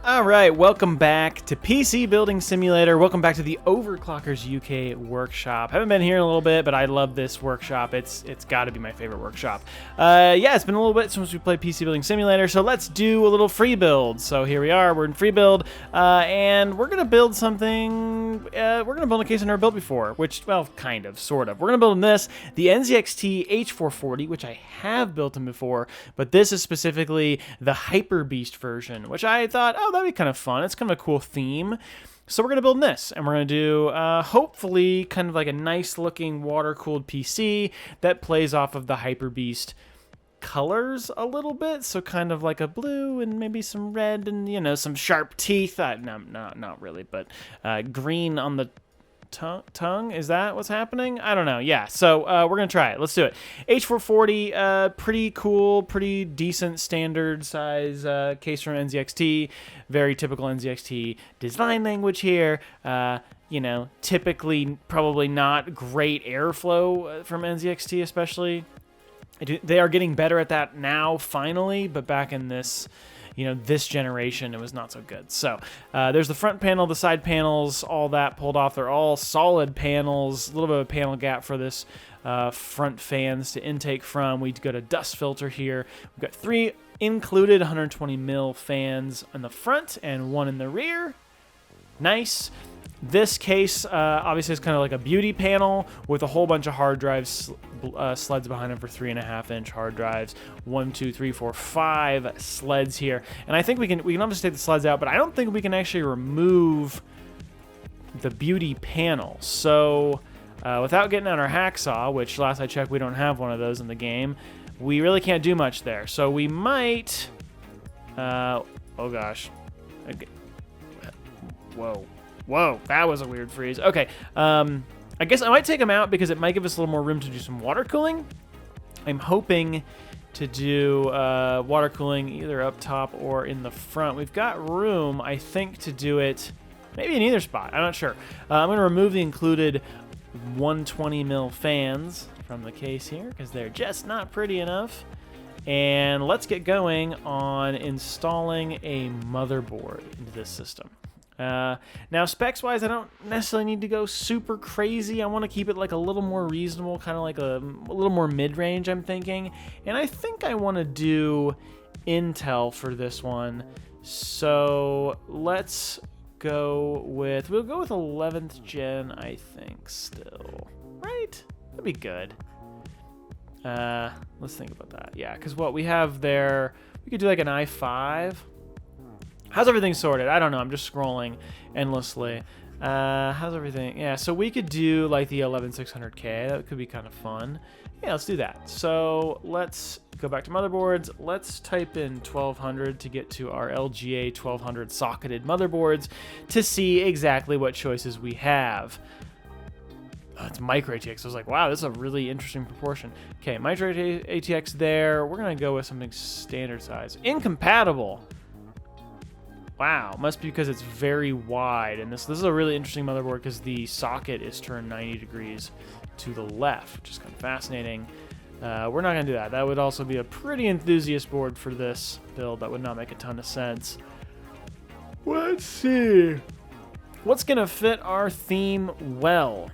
Alright, welcome back to PC Building Simulator. Welcome back to the Overclockers UK workshop. Haven't been here in a little bit, but I love this workshop. It's got to be my favorite workshop. Yeah, it's been a little bit since we played PC Building Simulator, so let's do a little free build. So here we are, we're in free build, and we're going to build something, we're going to build a case I've never built before, which, well, kind of, sort of. We're going to build in this, the NZXT H440, which I have built in before, but this is specifically the Hyper Beast version, which I thought, oh, that'd be kind of fun. It's kind of a cool theme. So we're going to build this, and we're going to do, hopefully, kind of like a nice-looking water-cooled PC that plays off of the Hyper Beast colors a little bit. So kind of like a blue and maybe some red and, you know, some sharp teeth. No, not really, but green on the tongue. Is that what's happening? I don't know. Yeah, so we're gonna try it. Let's do it. H440, pretty cool, pretty decent standard size case from NZXT. Very typical NZXT design language here. You know, typically probably not great airflow from NZXT, especially. They are getting better at that now, finally, but back in this, you know, this generation, it was not so good. So there's the front panel, the side panels, all that pulled off. They're all solid panels, a little bit of a panel gap for this front fans to intake from. We got a dust filter here. We've got 3 included 120 mil fans in the front and 1 in the rear. Nice. This case obviously is kind of like a beauty panel with a whole bunch of hard drives, sleds behind them for 3.5-inch hard drives. 1, 2, 3, 4, 5 sleds here, and I think we can obviously take the sleds out, but I don't think we can actually remove the beauty panel. So without getting out our hacksaw, which last I checked we don't have one of those in the game, we really can't do much there. So we might. Oh gosh. Okay. Whoa, that was a weird freeze. Okay, I guess I might take them out because it might give us a little more room to do some water cooling. I'm hoping to do water cooling either up top or in the front. We've got room, I think, to do it maybe in either spot. I'm not sure. I'm going to remove the included 120 mil fans from the case here because they're just not pretty enough. And let's get going on installing a motherboard into this system. Now specs wise, I don't necessarily need to go super crazy. I want to keep it like a little more reasonable, kind of like a little more mid-range, I'm thinking. And I think I want to do Intel for this one. So let's go with, we'll go with 11th gen, I think, still. Right? That'd be good. Let's think about that. Yeah, because what we have there, we could do like an i5. How's everything sorted? I don't know. I'm just scrolling endlessly. How's everything? Yeah, so we could do like the 11600K. That could be kind of fun. Yeah, let's do that. So let's go back to motherboards. Let's type in 1200 to get to our LGA 1200 socketed motherboards to see exactly what choices we have. Oh, it's micro ATX. I was like, wow, this is a really interesting proportion. Okay, micro ATX there. We're going to go with something standard size. Incompatible. Wow, must be because it's very wide, and this is a really interesting motherboard because the socket is turned 90 degrees to the left, which is kind of fascinating. We're not going to do that. That would also be a pretty enthusiast board for this build. That would not make a ton of sense. Let's see. What's going to fit our theme well?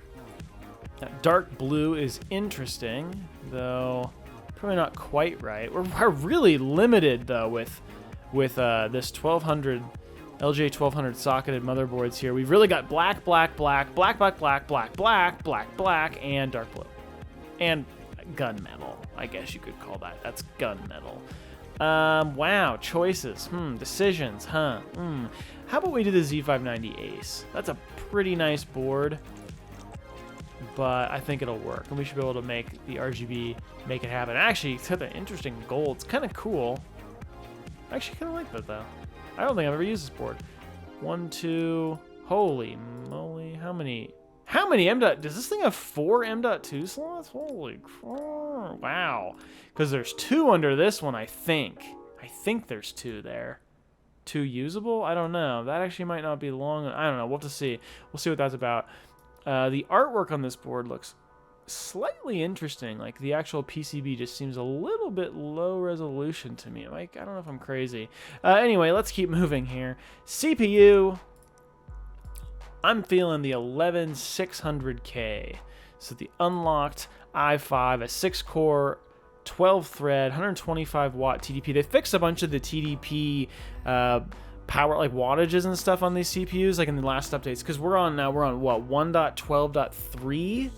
That dark blue is interesting, though probably not quite right. We're really limited, though, with this 1200 LJ 1200 socketed motherboards here. We've really got black, and dark blue. And gunmetal, I guess you could call that. That's gunmetal. Wow, choices. Decisions, huh? How about we do the Z590 Ace? That's a pretty nice board, but I think it'll work. And we should be able to make the RGB make it happen. Actually, it's got an interesting gold. It's kind of cool. I actually kind of like that, though. I don't think I've ever used this board. 1, 2... Holy moly. How many M.2... Does this thing have 4 M.2 slots? Holy crap. Wow. Because there's 2 under this one, I think. I think there's 2 there. 2 usable? I don't know. That actually might not be long. I don't know. We'll have to see. We'll see what that's about. The artwork on this board looks slightly interesting. Like the actual PCB just seems a little bit low resolution to me. Like, I don't know if I'm crazy. Anyway, let's keep moving here. CPU, I'm feeling the 11600K. So the unlocked i5, a 6-core, 12-thread, 125-watt TDP. They fixed a bunch of the TDP power, like wattages and stuff on these CPUs, like in the last updates. Because we're on what, 1.12.3,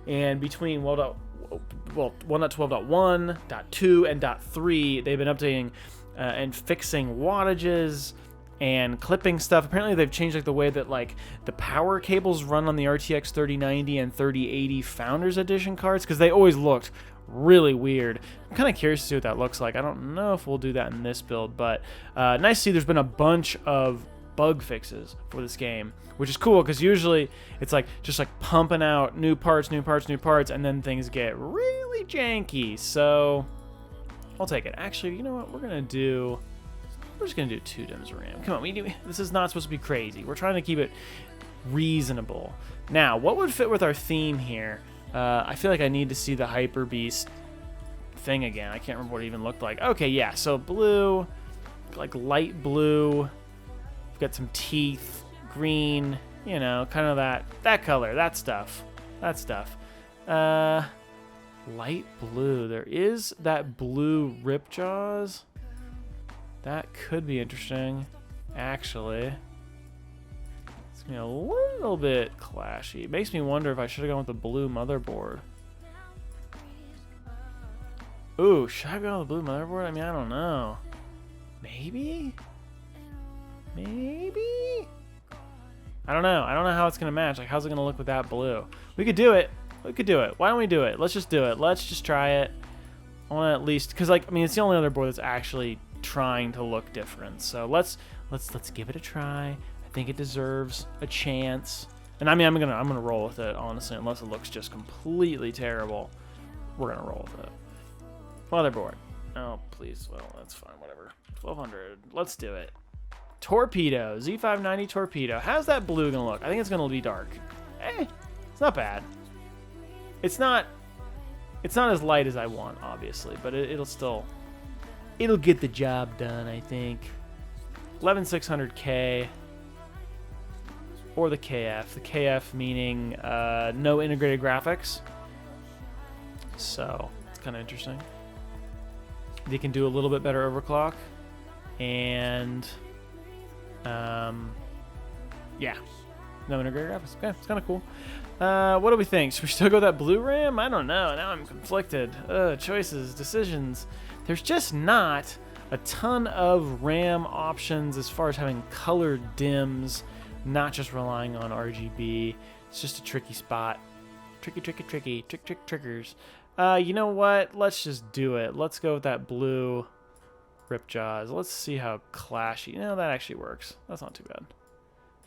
and between 1.12.1, .2, and .3, they've been updating and fixing wattages and clipping stuff. Apparently they've changed like the way that like the power cables run on the RTX 3090 and 3080 Founders Edition cards, because they always looked really weird. I'm kind of curious to see what that looks like. I don't know if we'll do that in this build, but nice to see there's been a bunch of bug fixes for this game, which is cool, because usually it's like just like pumping out new parts, and then things get really janky. So I'll take it. Actually, you know what? We're just gonna do 2 DIMMs RAM. Come on, this is not supposed to be crazy. We're trying to keep it reasonable. Now, what would fit with our theme here? I feel like I need to see the Hyper Beast thing again. I can't remember what it even looked like. Okay, yeah, so blue, like light blue. We've got some teeth, green, you know, kind of that color, that stuff. Light blue. There is that blue Ripjaws. That could be interesting, actually. It's gonna be a little bit clashy. It makes me wonder if I should have gone with the blue motherboard. Ooh, should I have gone with the blue motherboard? I mean, I don't know. Maybe? I don't know. I don't know how it's gonna match. Like, how's it gonna look with that blue? We could do it. Why don't we do it? Let's just do it. Let's just try it. I want to at least, because like, I mean, it's the only other board that's actually trying to look different. So let's give it a try. I think it deserves a chance. And I mean, I'm gonna roll with it, honestly, unless it looks just completely terrible. We're gonna roll with it. Motherboard. Oh, please. Well, that's fine. Whatever. 1200. Let's do it. Torpedo. Z590 Torpedo. How's that blue gonna look? I think it's gonna be dark. It's not bad. It's not as light as I want, obviously, but it'll get the job done, I think. 11600K or the KF. The KF meaning no integrated graphics. So it's kind of interesting. They can do a little bit better overclock, and yeah, no integrated graphics. Okay, it's kind of cool. What do we think? Should we still go that blue RAM? I don't know. Now I'm conflicted. Choices, decisions. There's just not a ton of RAM options as far as having colored DIMMs, not just relying on RGB. It's just a tricky spot. Trickers. You know what? Let's just do it. Let's go with that blue Ripjaws. Let's see how clashy. You know, that actually works. That's not too bad.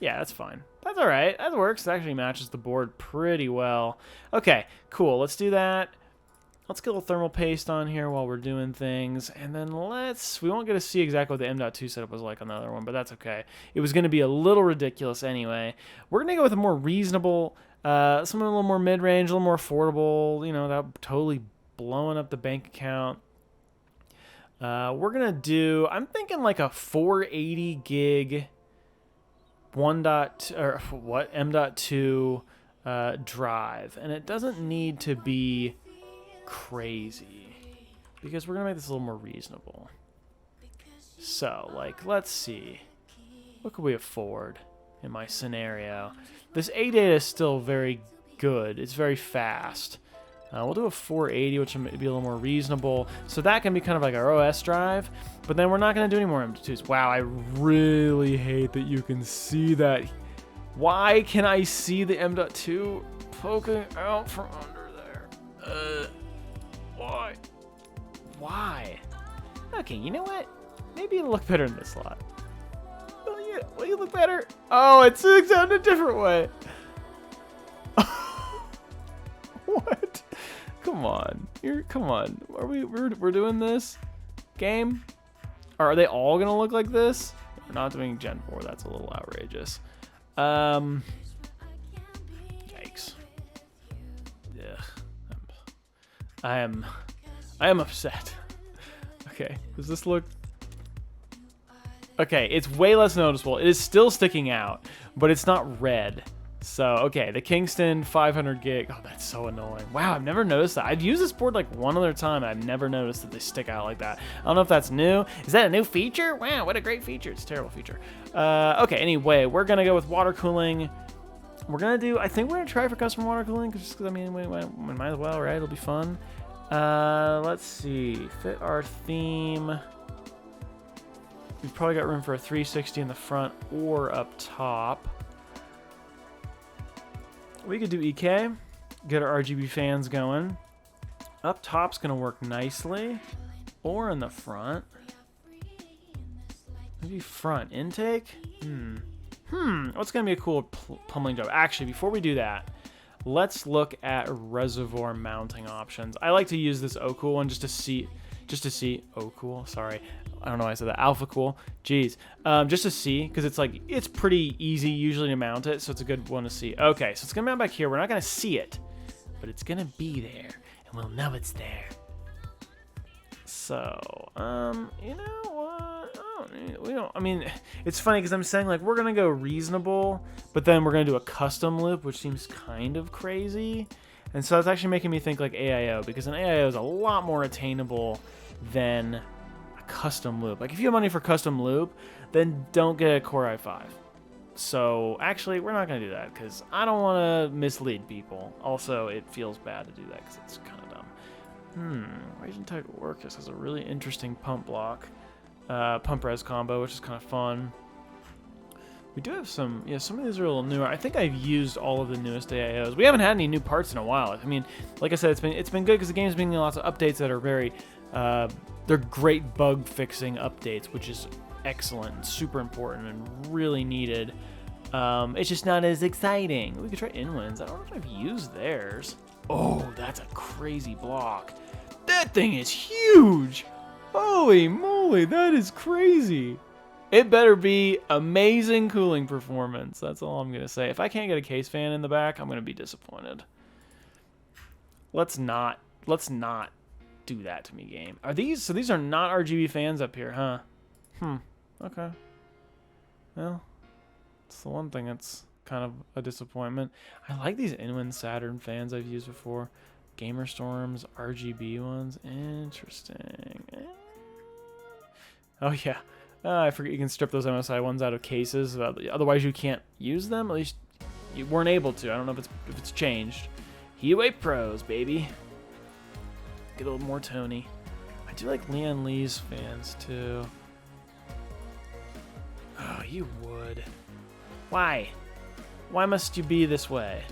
Yeah, that's fine. That's all right. That works. It actually matches the board pretty well. Okay, cool. Let's do that. Let's get a little thermal paste on here while we're doing things. And then we won't get to see exactly what the M.2 setup was like on the other one, but that's okay. It was going to be a little ridiculous anyway. We're going to go with a more reasonable, something a little more mid-range, a little more affordable, you know, without totally blowing up the bank account. We're going to do, I'm thinking like a 480 gig M.2 drive. And it doesn't need to be crazy, because we're gonna make this a little more reasonable. So, like, let's see, what could we afford in my scenario? This A data is still very good. It's very fast. We'll do a 480, which will be a little more reasonable. So that can be kind of like our OS drive, but then we're not gonna do any more M.2s. Wow, I really hate that you can see that. Why can I see the M.2 poking out from under there? Why? Okay, you know what? Maybe it'll look better in this slot. Will you look better? Oh, it's out in a different way. What? Come on. Come on. We're doing this game? Or are they all gonna look like this? We're not doing Gen 4. That's a little outrageous. Yikes. Ugh. I am upset. Okay, does this look... Okay, it's way less noticeable. It is still sticking out, but it's not red. So, okay, the Kingston 500 gig. Oh, that's so annoying. Wow, I've never noticed that. I've used this board like one other time. I've never noticed that they stick out like that. I don't know if that's new. Is that a new feature? Wow, what a great feature. It's a terrible feature. Okay, anyway, we're going to go with water cooling. We're going to do, I think we're going to try for custom water cooling, just because, I mean, we might as well, right? It'll be fun. Let's see. Fit our theme. We've probably got room for a 360 in the front or up top. We could do EK, get our RGB fans going. Up top's gonna work nicely, or in the front. Maybe front intake. What's gonna be a cool pummeling job? Actually, before we do that, let's look at reservoir mounting options. I like to use this O-Cool one just to see. O-Cool, sorry. I don't know why I said that. Alpha Cool. Jeez. Just to see, because it's like, it's pretty easy usually to mount it, so it's a good one to see. Okay, so it's going to mount back here. We're not going to see it, but it's going to be there, and we'll know it's there. So, you know what? I mean, it's funny because I'm saying, like, we're going to go reasonable, but then we're going to do a custom loop, which seems kind of crazy. And so it's actually making me think like AIO, because an AIO is a lot more attainable than a custom loop. Like if you have money for custom loop, then don't get a Core i5. So actually, we're not going to do that because I don't want to mislead people. Also, it feels bad to do that because it's kind of dumb. Raging Tide Orcus has a really interesting pump block, pump res combo, which is kind of fun. We do have some, yeah, some of these are a little newer. I think I've used all of the newest AIOs. We haven't had any new parts in a while. I mean, like I said, it's been good because the game's been getting lots of updates that are very, they're great bug fixing updates, which is excellent, and super important, and really needed. It's just not as exciting. We could try Inwinds. I don't know if I've used theirs. Oh, that's a crazy block. That thing is huge. Holy moly, that is crazy. It better be amazing cooling performance. That's all I'm going to say. If I can't get a case fan in the back, I'm going to be disappointed. Let's not do that to me, game. Are these, so these are not RGB fans up here, huh? Okay. Well, it's the one thing that's kind of a disappointment. I like these Inwind Saturn fans I've used before. Gamer Storms, RGB ones. Interesting. Oh, yeah. I forget you can strip those MSI ones out of cases. Otherwise, you can't use them. At least you weren't able to. I don't know if it's changed. Heatwave Pros, baby. Get a little more Tony. I do like Leon Lee's fans, too. Oh, you would. Why? Why must you be this way?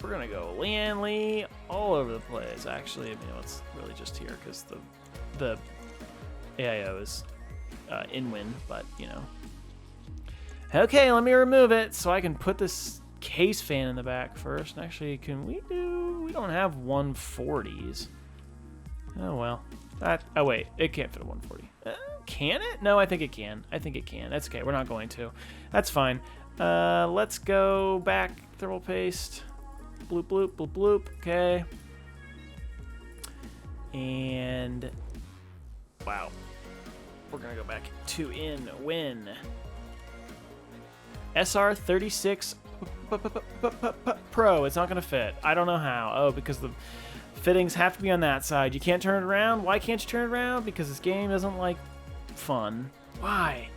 We're going to go Leon Lee all over the place. Actually, I mean, it's really just here because the AIO is Inwin, but, you know. Okay, let me remove it so I can put this case fan in the back first. Actually, can we do... We don't have 140s. Oh, well. Oh, wait. It can't fit a 140. Can it? No, I think it can. I think it can. That's okay. We're not going to. That's fine. Let's go back. Thermal paste. Bloop, bloop, bloop, bloop. Okay. And... Wow. We're going to go back to Inwin. SR36 Pro. It's not going to fit. I don't know how. Oh, because the fittings have to be on that side. You can't turn it around. Why can't you turn it around? Because this game doesn't like fun. Why?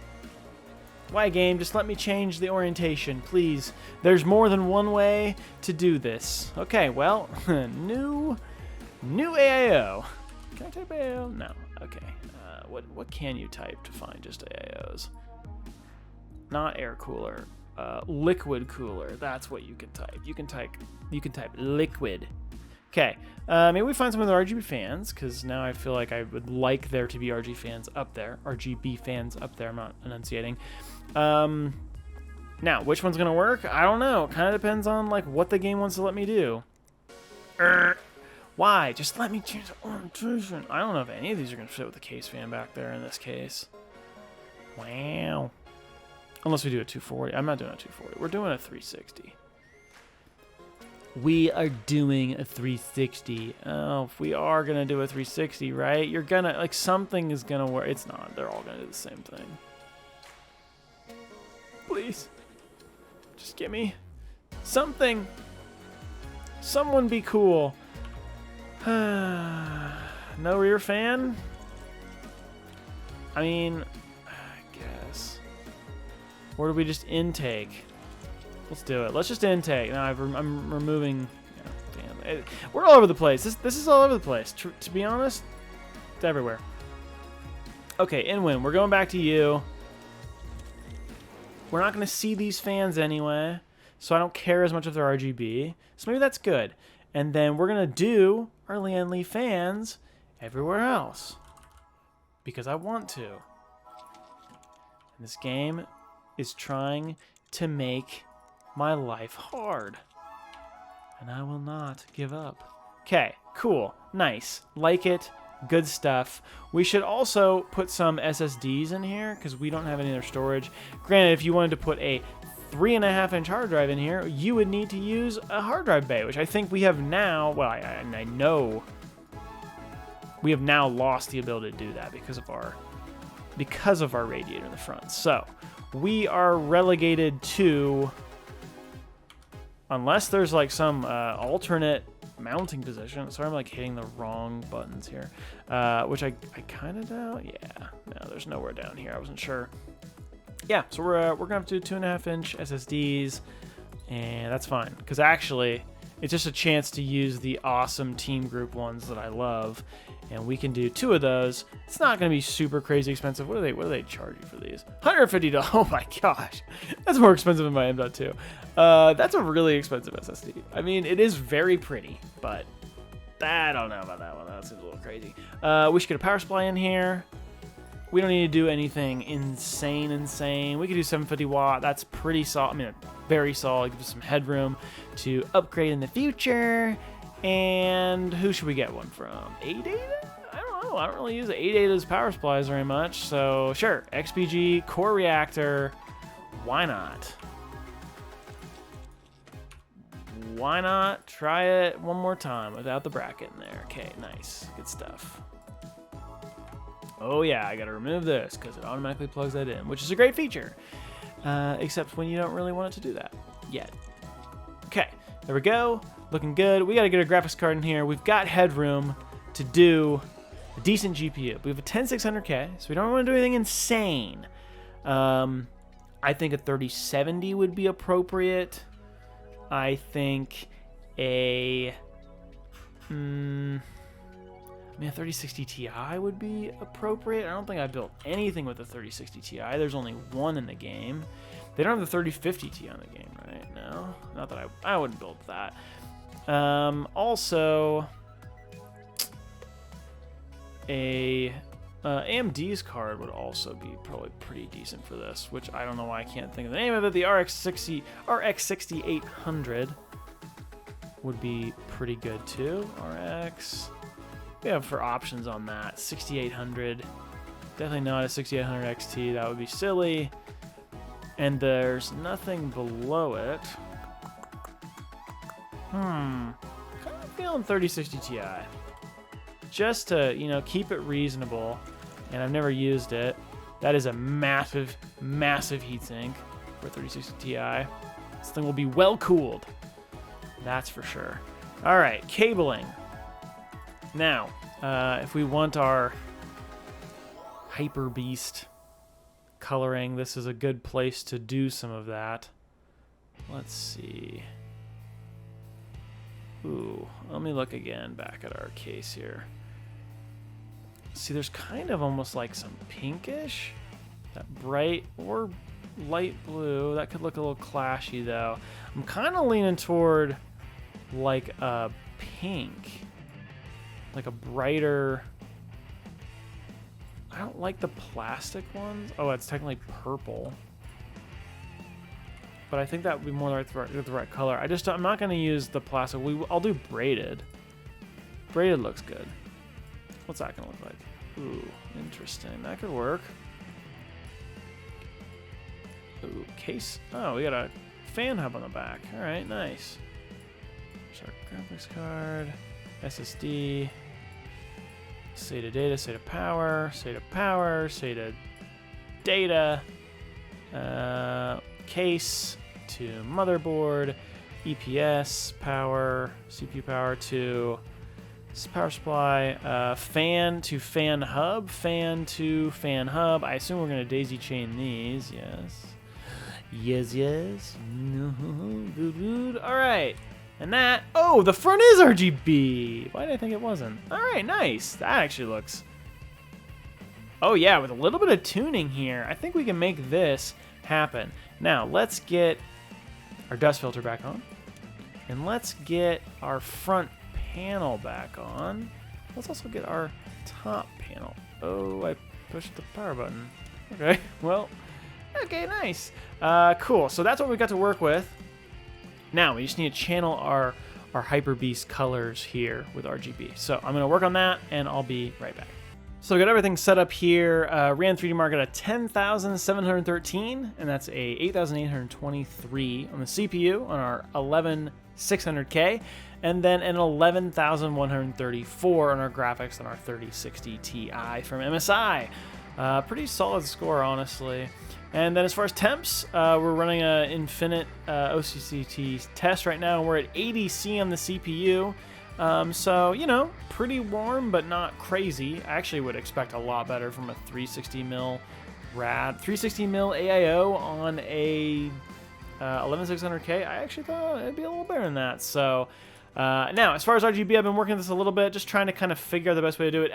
Why, game? Just let me change the orientation, please. There's more than one way to do this. Okay, well, new AIO. Can I type AIO? No. Okay. What can you type to find just AIOs? Not air cooler. Liquid cooler. That's what you can type. You can type liquid. Okay. Maybe we find some of the RGB fans, because now I feel like I would like there to be RGB fans up there. I'm not enunciating. Now, which one's gonna work? I don't know. It kind of depends on like what the game wants to let me do. Why? Just let me change the orientation. I don't know if any of these are gonna fit with the case fan back there in this case. Wow. Unless we do a 240. I'm not doing a 240. We're doing a 360. We are doing a 360. Oh, if we are going to do a 360, right? You're going to, like, something is going to work. It's not. They're all going to do the same thing. Please. Just give me something. Someone be cool. No rear fan? I mean, I guess. Or do we just intake? Let's do it. Let's just intake. Now I'm removing. Yeah, damn. We're all over the place. This is all over the place. To be honest, it's everywhere. Okay, in-win. We're going back to you. We're not going to see these fans anyway, so I don't care as much if they're RGB. So maybe that's good. And then we're going to do our Lian Li fans everywhere else because I want to. And this game is trying to make my life hard, and I will not give up. Okay, cool, nice, like it, good stuff. We should also put some SSDs in here because we don't have any other storage. Granted, if you wanted to put a 3.5-inch hard drive in here, you would need to use a hard drive bay, which I think we have now. Well, I know we have now lost the ability to do that because of our radiator in the front. So we are relegated to, unless there's like some alternate mounting position. Sorry, I'm like hitting the wrong buttons here, which I kind of doubt. Yeah, no, there's nowhere down here. I wasn't sure. Yeah, so we're gonna have to do 2.5-inch SSDs, and that's fine because actually it's just a chance to use the awesome Team Group ones that I love, and we can do 2 of those. It's not gonna be super crazy expensive. What do they charge you for these? $150. Oh my gosh, that's more expensive than my M.2. That's a really expensive SSD. I mean, it is very pretty, but I don't know about that one. That seems a little crazy. We should get a power supply in here. We don't need to do anything insane. We could do 750 watt. That's pretty solid. I mean, very solid. Gives us some headroom to upgrade in the future. And who should we get one from? ADATA? I don't know. I don't really use ADATA's power supplies very much. So sure, XPG, core reactor. Why not? Why not try it one more time without the bracket in there? Okay, nice. Good stuff. Oh yeah, I gotta remove this because it automatically plugs that in, which is a great feature. Except when you don't really want it to do that yet. Okay, there we go. Looking good. We gotta get a graphics card in here. We've got headroom to do a decent GPU. We have a 10600K, so we don't want to do anything insane. I think a 3070 would be appropriate. I think a 3060 Ti would be appropriate. I don't think I built anything with the 3060 Ti. There's only one in the game. They don't have the 3050 Ti in the game, right? No, not that I wouldn't build that. Also, a AMD's card would also be probably pretty decent for this, which I don't know why I can't think of the name of it. The RX 6800 would be pretty good too. RX. We have for options on that. 6800. Definitely not a 6800 XT. That would be silly. And there's nothing below it. Kind of feeling 3060 Ti. Just to, keep it reasonable. And I've never used it. That is a massive, massive heatsink for 3060 Ti. This thing will be well cooled. That's for sure. All right, cabling. Now, if we want our Hyper Beast coloring, this is a good place to do some of that. Let's see. Ooh, let me look again back at our case here. See, there's kind of almost like some pinkish, that bright or light blue. That could look a little clashy though. I'm kind of leaning toward like a pink, like a brighter. I don't like the plastic ones. Oh, it's technically purple, but I think that would be more like the right color. I'm not going to use the plastic. I'll do braided. Braided looks good. What's that going to look like? Ooh, interesting. That could work. Ooh, case. Oh, we got a fan hub on the back. All right, nice. There's our graphics card, SSD, SATA data, SATA power, SATA power, SATA data, case to motherboard, EPS power, CPU power to power supply, fan to fan hub, fan to fan hub. I assume we're going to daisy chain these. Yes. Yes, yes. Good, good. All right. And that, oh, the front is RGB. Why did I think it wasn't? All right, nice. That actually looks, oh yeah, with a little bit of tuning here, I think we can make this happen. Now, let's get our dust filter back on. And let's get our front panel back on. Let's also get our top panel. Oh, I pushed the power button. Okay, well, okay, nice. Cool, so that's what we got to work with. Now, we just need to channel our Hyper Beast colors here with RGB. So I'm going to work on that, and I'll be right back. So I got everything set up here. Ran 3D Mark at a 10,713, and that's a 8,823 on the CPU on our 11,600K, and then an 11,134 on our graphics on our 3060 Ti from MSI. Pretty solid score, honestly. And then as far as temps, we're running an infinite OCCT test right now. We're at 80 C on the CPU. So, you know, pretty warm, but not crazy. I actually would expect a lot better from a 360 mil rad, 360 mil AIO on a 11600K. I actually thought it'd be a little better than that. So, now as far as RGB, I've been working this a little bit, just trying to kind of figure out the best way to do it.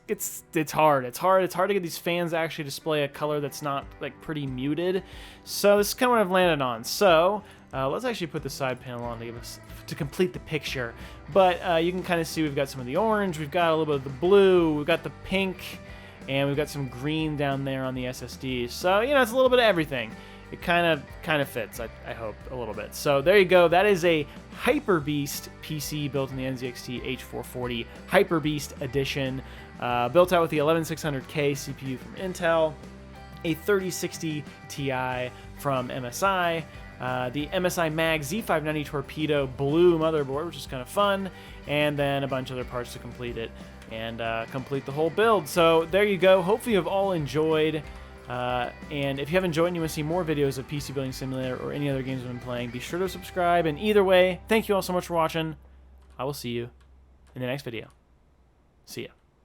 It's hard. It's hard to get these fans to actually display a color that's not like pretty muted. So this is kind of what I've landed on. So let's actually put the side panel on to complete the picture. But you can kind of see we've got some of the orange, we've got a little bit of the blue, we've got the pink, and we've got some green down there on the SSD. So, you know, it's a little bit of everything. It kind of fits, I hope, a little bit. So there you go. That is a Hyper Beast PC built in the NZXT H440 Hyper Beast Edition, built out with the 11600K CPU from Intel, a 3060 Ti from MSI, the MSI Mag Z590 Torpedo blue motherboard, which is kind of fun, and then a bunch of other parts to complete it and complete the whole build. So there you go. Hopefully you've all enjoyed. And if you haven't enjoyed and you want to see more videos of PC Building Simulator or any other games I've been playing, be sure to subscribe. And either way, thank you all so much for watching. I will see you in the next video. See ya.